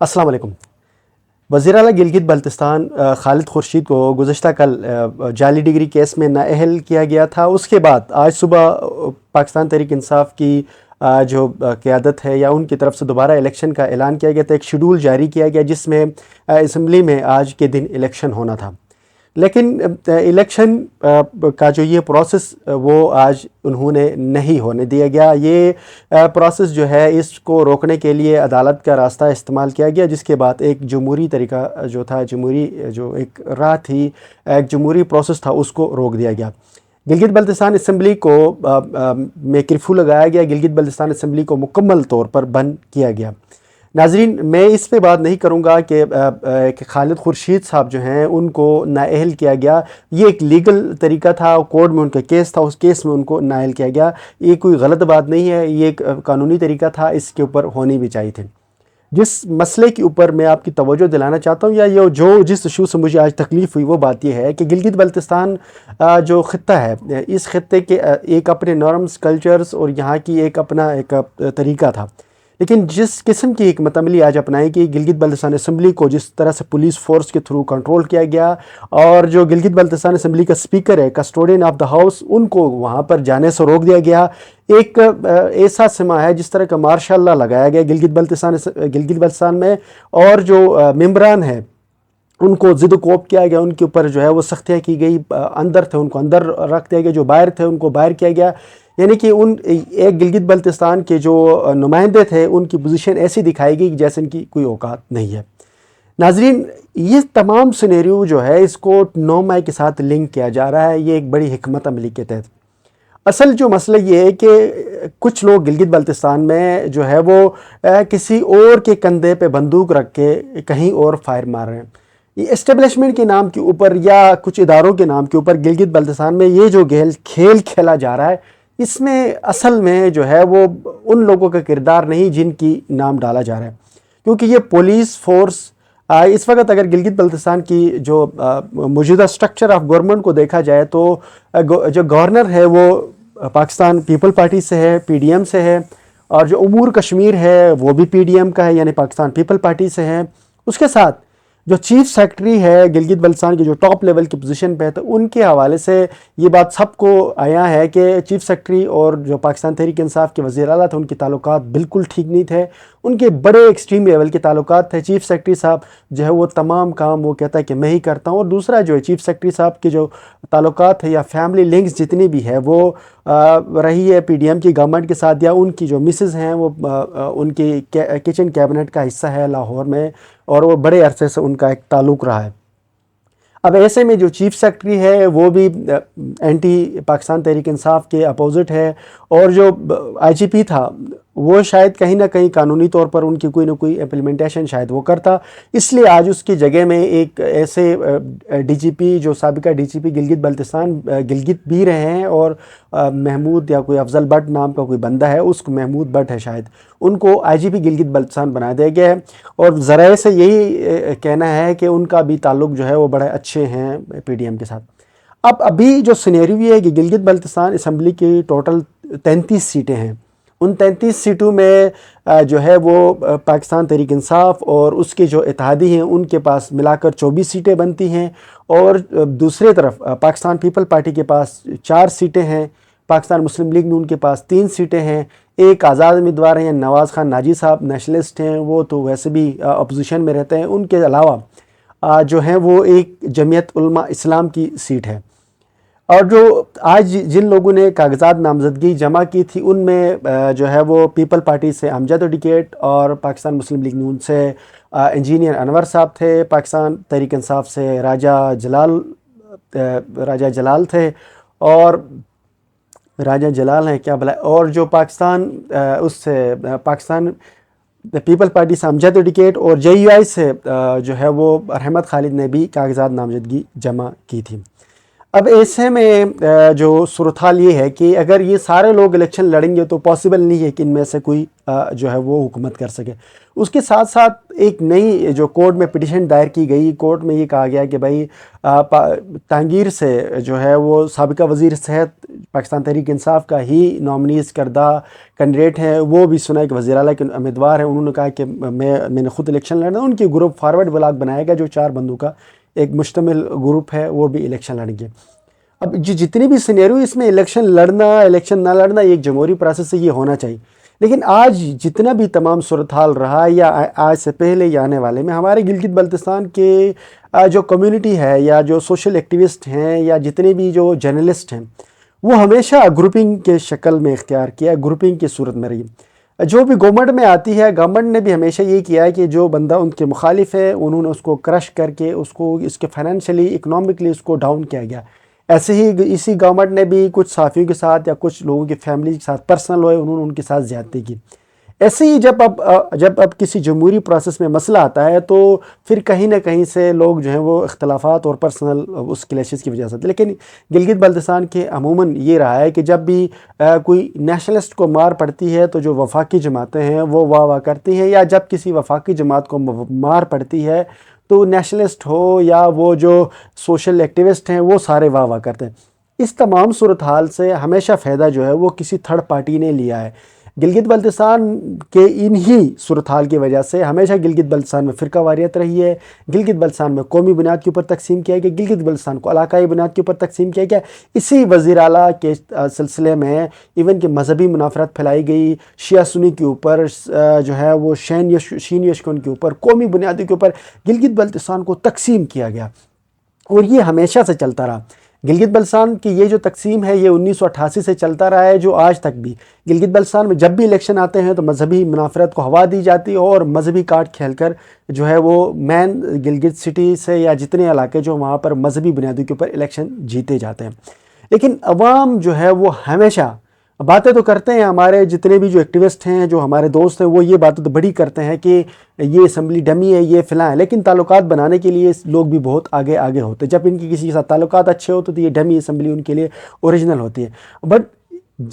السلام علیکم۔ وزیر اعلیٰ گلگت بلتستان خالد خورشید کو گزشتہ کل جعلی ڈگری کیس میں نااہل کیا گیا تھا۔ اس کے بعد آج صبح پاکستان تحریک انصاف کی جو قیادت ہے یا ان کی طرف سے دوبارہ الیکشن کا اعلان کیا گیا تھا، ایک شیڈول جاری کیا گیا جس میں اسمبلی میں آج کے دن الیکشن ہونا تھا، لیکن الیکشن کا جو یہ پروسیس وہ آج انہوں نے نہیں ہونے دیا گیا۔ یہ پروسیس جو ہے اس کو روکنے کے لیے عدالت کا راستہ استعمال کیا گیا، جس کے بعد ایک جمہوری طریقہ جو تھا، جمہوری جو ایک راہ تھی، ایک جمہوری پروسیس تھا، اس کو روک دیا گیا۔ گلگت بلتستان اسمبلی کو میں کرفیو لگایا گیا، گلگت بلتستان اسمبلی کو مکمل طور پر بند کیا گیا۔ ناظرین، میں اس پہ بات نہیں کروں گا کہ خالد خورشید صاحب جو ہیں ان کو نااہل کیا گیا۔ یہ ایک لیگل طریقہ تھا، کورٹ میں ان کا کیس تھا، اس کیس میں ان کو نااہل کیا گیا۔ یہ کوئی غلط بات نہیں ہے، یہ ایک قانونی طریقہ تھا، اس کے اوپر ہونی بھی چاہیے تھے۔ جس مسئلے کے اوپر میں آپ کی توجہ دلانا چاہتا ہوں، یا یہ جس ایشو سے مجھے آج تکلیف ہوئی، وہ بات یہ ہے کہ گلگت بلتستان جو خطہ ہے، اس خطے کے ایک اپنے نارمز، کلچرز اور یہاں کی ایک اپنا ایک طریقہ تھا، لیکن جس قسم کی حکمت عملی آج اپنائی گئی، گلگت بلتستان اسمبلی کو جس طرح سے پولیس فورس کے تھرو کنٹرول کیا گیا، اور جو گلگت بلتستان اسمبلی کا اسپیکر ہے، کسٹوڈین آف دا ہاؤس، ان کو وہاں پر جانے سے روک دیا گیا۔ ایک ایسا سمہ ہے جس طرح کا مارشاء اللہ لگایا گیا گلگت بلتستان میں، اور جو ممبران ہیں ان کو ضد و کوب کیا گیا، ان کے اوپر جو ہے وہ سختیاں کی گئی، اندر تھے ان کو اندر رکھ دیا گیا، جو باہر تھے ان کو باہر کیا گیا، یعنی کہ ایک گلگت بلتستان کے جو نمائندے تھے ان کی پوزیشن ایسی دکھائی گئی جیسے ان کی کوئی اوقات نہیں ہے۔ ناظرین، یہ تمام سینیریو جو ہے اس کو 9 مئی کے ساتھ لنک کیا جا رہا ہے، یہ ایک بڑی حکمت عملی کے تحت۔ اصل جو مسئلہ یہ ہے کہ کچھ لوگ گلگت بلتستان میں جو ہے وہ کسی اور کے کندھے پہ بندوق رکھ کے کہیں اور فائر مار رہے ہیں۔ یہ اسٹیبلشمنٹ کے نام کے اوپر یا کچھ اداروں کے نام کے اوپر گلگت بلتستان میں یہ جو کھیل کھیلا جا رہا ہے، اس میں اصل میں جو ہے وہ ان لوگوں کا کردار نہیں جن کی نام ڈالا جا رہا ہے، کیونکہ یہ پولیس فورس اس وقت اگر گلگت بلتستان کی جو موجودہ سٹرکچر آف گورنمنٹ کو دیکھا جائے تو جو گورنر ہے وہ پاکستان پیپل پارٹی سے ہے، پی ڈی ایم سے ہے، اور جو امور کشمیر ہے وہ بھی پی ڈی ایم کا ہے، یعنی پاکستان پیپل پارٹی سے ہے۔ اس کے ساتھ جو چیف سیکرٹری ہے گلگت بلتستان کی، جو ٹاپ لیول کی پوزیشن پہ ہے، تو ان کے حوالے سے یہ بات سب کو آیا ہے کہ چیف سیکرٹری اور جو پاکستان تحریک انصاف کے وزیر اعلیٰ تھے ان کے تعلقات بالکل ٹھیک نہیں تھے، ان کے بڑے ایکسٹریم لیول کے تعلقات تھے۔ چیف سیکرٹری صاحب جو ہے وہ تمام کام وہ کہتا ہے کہ میں ہی کرتا ہوں، اور دوسرا جو ہے چیف سیکرٹری صاحب کے جو تعلقات ہے یا فیملی لنکس جتنی بھی ہے وہ رہی ہے پی ڈی ایم کی گورنمنٹ کے ساتھ، یا ان کی جو مسز ہیں وہ ان کی کچن کیبنٹ کا حصہ ہے لاہور میں، اور وہ بڑے عرصے سے ان کا ایک تعلق رہا ہے۔ اب ایسے میں جو چیف سیکرٹری ہے وہ بھی اینٹی پاکستان تحریک انصاف کے اپوزٹ ہے، اور جو آئی جی پی تھا وہ شاید کہیں نہ کہیں قانونی طور پر ان کی کوئی نہ کوئی امپلیمنٹیشن شاید وہ کرتا، اس لیے آج اس کی جگہ میں ایک ایسے ڈی جی پی جو سابقہ ڈی جی پی گلگت بلتستان گلگت بھی رہے ہیں، اور محمود یا کوئی افضل بٹ نام کا کوئی بندہ ہے، اس کو محمود بٹ ہے شاید، ان کو آئی جی پی گلگت بلتستان بنا دیا گیا ہے، اور ذرائع سے یہی کہنا ہے کہ ان کا بھی تعلق جو ہے وہ بڑے اچھے ہیں پی ڈی ایم کے ساتھ۔ اب ابھی جو سینیریو یہ ہے کہ گلگت بلتستان اسمبلی کی ٹوٹل 33 سیٹیں ہیں، ان 33 سیٹوں میں جو ہے وہ پاکستان تحریک انصاف اور اس کے جو اتحادی ہیں ان کے پاس ملا کر 24 سیٹیں بنتی ہیں، اور دوسری طرف پاکستان پیپل پارٹی کے پاس 4 سیٹیں ہیں، پاکستان مسلم لیگ نون کے پاس 3 سیٹیں ہیں، ایک آزاد امیدوار ہیں نواز خان ناجی صاحب، نیشنلسٹ ہیں، وہ تو ویسے بھی اپوزیشن میں رہتے ہیں، ان کے علاوہ جو ہیں وہ ایک جمعیت علماء اسلام کی سیٹ ہے۔ اور جو آج جن لوگوں نے کاغذات نامزدگی جمع کی تھی ان میں جو ہے وہ پیپل پارٹی سے امجد ایڈوکیٹ، اور پاکستان مسلم لیگ نون سے انجینئر انور صاحب تھے، پاکستان تحریک انصاف سے راجہ جلال تھے، اور راجہ جلال ہیں کیا بلا، اور جو پاکستان اس سے پاکستان پیپل پارٹی سے امجد ایڈوکیٹ، اور جے یو آئی سے جو ہے وہ رحمت خالد نے بھی کاغذات نامزدگی جمع کی تھی۔ اب ایسے میں جو صورتحال یہ ہے کہ اگر یہ سارے لوگ الیکشن لڑیں گے تو پاسبل نہیں ہے کہ ان میں سے کوئی جو ہے وہ حکومت کر سکے۔ اس کے ساتھ ساتھ ایک نئی جو کورٹ میں پٹیشن دائر کی گئی، کورٹ میں یہ کہا گیا کہ بھائی تانگیر سے جو ہے وہ سابقہ وزیر صحت پاکستان تحریک انصاف کا ہی نامنیز کردہ کینڈیڈیٹ ہیں، وہ بھی سنا کہ وزیر اعلیٰ کے امیدوار ہیں۔ انہوں نے کہا کہ میں نے خود الیکشن لڑنا ہے۔ ان کی گروپ فارورڈ بلاک بنایا گیا جو 4 بندوں کا ایک مشتمل گروپ ہے، وہ بھی الیکشن لڑیں گے۔ اب جتنی بھی سینیریو اس میں الیکشن لڑنا الیکشن نہ لڑنا ایک جمہوری پروسیس سے یہ ہونا چاہیے، لیکن آج جتنا بھی تمام صورتحال رہا یا آج سے پہلے یا آنے والے میں ہمارے گلگت بلتستان کے جو کمیونٹی ہے یا جو سوشل ایکٹیوسٹ ہیں یا جتنے بھی جو جرنلسٹ ہیں وہ ہمیشہ گروپنگ کے شکل میں اختیار کیا ہے، گروپنگ کی صورت میں رہی۔ جو بھی گورنمنٹ میں آتی ہے، گورنمنٹ نے بھی ہمیشہ یہ کیا ہے کہ جو بندہ ان کے مخالف ہے انہوں نے اس کو کرش کر کے اس کو اس کے فائنینشلی اکنامکلی اس کو ڈاؤن کیا گیا۔ ایسے ہی اسی گورنمنٹ نے بھی کچھ صحافیوں کے ساتھ یا کچھ لوگوں کی فیملی کے ساتھ پرسنل ہوئے، انہوں نے ان کے ساتھ زیادتی کی۔ ایسے ہی جب اب کسی جمہوری پروسیس میں مسئلہ آتا ہے تو پھر کہیں نہ کہیں سے لوگ جو ہیں وہ اختلافات اور پرسنل اس کلیشز کی وجہ سے، لیکن گلگت بلتستان کے عموماً یہ رہا ہے کہ جب بھی کوئی نیشنلسٹ کو مار پڑتی ہے تو جو وفاقی جماعتیں ہیں وہ واہ واہ کرتی ہیں، یا جب کسی وفاقی جماعت کو مار پڑتی ہے تو نیشنلسٹ ہو یا وہ جو سوشل ایکٹیوسٹ ہیں وہ سارے واہ واہ کرتے ہیں۔ اس تمام صورتحال سے ہمیشہ فائدہ جو ہے وہ کسی تھرڈ پارٹی نے لیا ہے۔ گلگت بلتستان کے انہی صورتحال کی وجہ سے ہمیشہ گلگت بلتستان میں فرقہ واریت رہی ہے، گلگت بلتستان میں قومی بنیاد کے اوپر تقسیم کیا گیا، گلگت بلتستان کو علاقائی بنیاد کے اوپر تقسیم کیا گیا۔ اسی وزیر اعلیٰ کے سلسلے میں ایون کہ مذہبی منافرت پھیلائی گئی، شیعہ سنی کے اوپر جو ہے وہ شین یشکن کے اوپر، قومی بنیادوں کے اوپر گلگت بلتستان کو تقسیم کیا گیا، اور یہ ہمیشہ سے چلتا رہا۔ گلگت بلتستان کی یہ جو تقسیم ہے یہ 1988 سے چلتا رہا ہے، جو آج تک بھی گلگت بلتستان میں جب بھی الیکشن آتے ہیں تو مذہبی منافرت کو ہوا دی جاتی ہے اور مذہبی کارڈ کھیل کر جو ہے وہ مین گلگت سٹی سے یا جتنے علاقے جو وہاں پر مذہبی بنیادوں کے اوپر الیکشن جیتے جاتے ہیں۔ لیکن عوام جو ہے وہ ہمیشہ باتیں تو کرتے ہیں، ہمارے جتنے بھی جو ایکٹیوسٹ ہیں جو ہمارے دوست ہیں وہ یہ باتیں تو بڑی کرتے ہیں کہ یہ اسمبلی ڈمی ہے، یہ فلاں ہے، لیکن تعلقات بنانے کے لیے لوگ بھی بہت آگے ہوتے ہیں۔ جب ان کی کسی کے ساتھ تعلقات اچھے ہوتے تو یہ ڈمی اسمبلی ان کے لیے اوریجنل ہوتی ہے۔ بٹ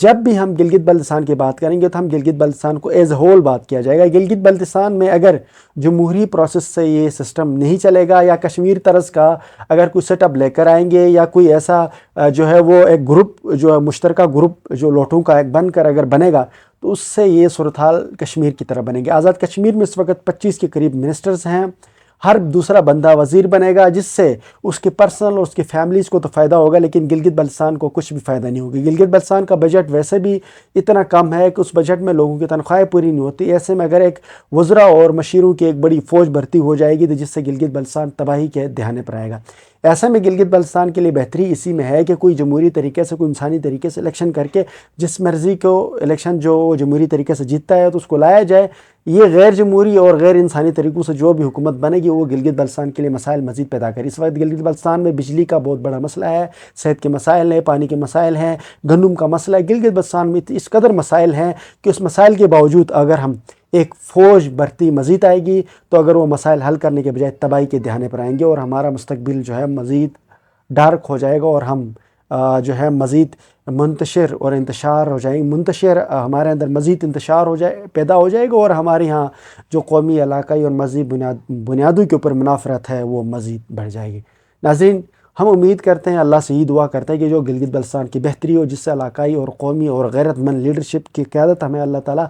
جب بھی ہم گلگت بلتستان کی بات کریں گے تو ہم گلگت بلتستان کو ایز اے ہول بات کیا جائے گا۔ گلگت بلتستان میں اگر جمہوری پروسیس سے یہ سسٹم نہیں چلے گا یا کشمیر طرز کا اگر کوئی سیٹ اپ لے کر آئیں گے یا کوئی ایسا جو ہے وہ ایک گروپ جو ہے مشترکہ گروپ جو لوٹوں کا ایک بن کر اگر بنے گا تو اس سے یہ صورتحال کشمیر کی طرح بنے گی۔ آزاد کشمیر میں اس وقت 25 کے قریب منسٹرز ہیں، ہر دوسرا بندہ وزیر بنے گا، جس سے اس کے پرسنل اور اس کی فیملیز کو تو فائدہ ہوگا لیکن گلگت بلتستان کو کچھ بھی فائدہ نہیں ہوگا۔ گلگت بلتستان کا بجٹ ویسے بھی اتنا کم ہے کہ اس بجٹ میں لوگوں کی تنخواہیں پوری نہیں ہوتی۔ ایسے میں اگر ایک وزراء اور مشیروں کی ایک بڑی فوج بھرتی ہو جائے گی تو جس سے گلگت بلتستان تباہی کے دہانے پر آئے گا۔ ایسے میں گلگت بلتستان کے لیے بہتری اسی میں ہے کہ کوئی جمہوری طریقے سے کوئی انسانی طریقے سے الیکشن کر کے جس مرضی کو الیکشن جو جمہوری طریقے سے جیتتا ہے تو اس کو لایا جائے۔ یہ غیر جمہوری اور غیر انسانی طریقوں سے جو بھی حکومت بنے گی وہ گلگت بلتستان کے لیے مسائل مزید پیدا کرے۔ اس وقت گلگت بلتستان میں بجلی کا بہت بڑا مسئلہ ہے، صحت کے مسائل ہیں، پانی کے مسائل ہیں، گندم کا مسئلہ ہے۔ گلگت بلتستان میں اس قدر مسائل ہیں کہ اس مسائل کے باوجود اگر ہم ایک فوج بھرتی مزید آئے گی تو اگر وہ مسائل حل کرنے کے بجائے تباہی کے دہانے پر آئیں گے اور ہمارا مستقبل جو ہے مزید ڈارک ہو جائے گا اور ہم جو ہے مزید منتشر اور انتشار ہو جائیں گے، ہمارے اندر مزید انتشار پیدا ہو جائے گا اور ہمارے ہاں جو قومی علاقائی اور مذہبی بنیادوں کے اوپر منافرت ہے وہ مزید بڑھ جائے گی۔ ناظرین، ہم امید کرتے ہیں، اللہ سے یہ دعا کرتے ہیں کہ جو گلگت بلتستان کی بہتری ہو، جس سے علاقائی اور قومی اور غیرت مند لیڈرشپ کی قیادت ہمیں اللہ تعالیٰ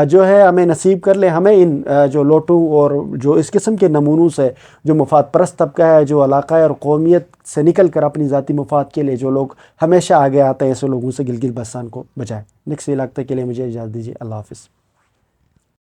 جو ہے ہمیں نصیب کر لے۔ ہمیں ان جو لوٹوں اور جو اس قسم کے نمونوں سے جو مفاد پرست طبقہ ہے، جو علاقائی اور قومیت سے نکل کر اپنی ذاتی مفاد کے لیے جو لوگ ہمیشہ آگے آتے ہیں، ایسے لوگوں سے گلگت بلتستان کو بچائیں۔ نیکسٹ وقت کے لیے مجھے اجازت دیجیے۔ اللہ حافظ۔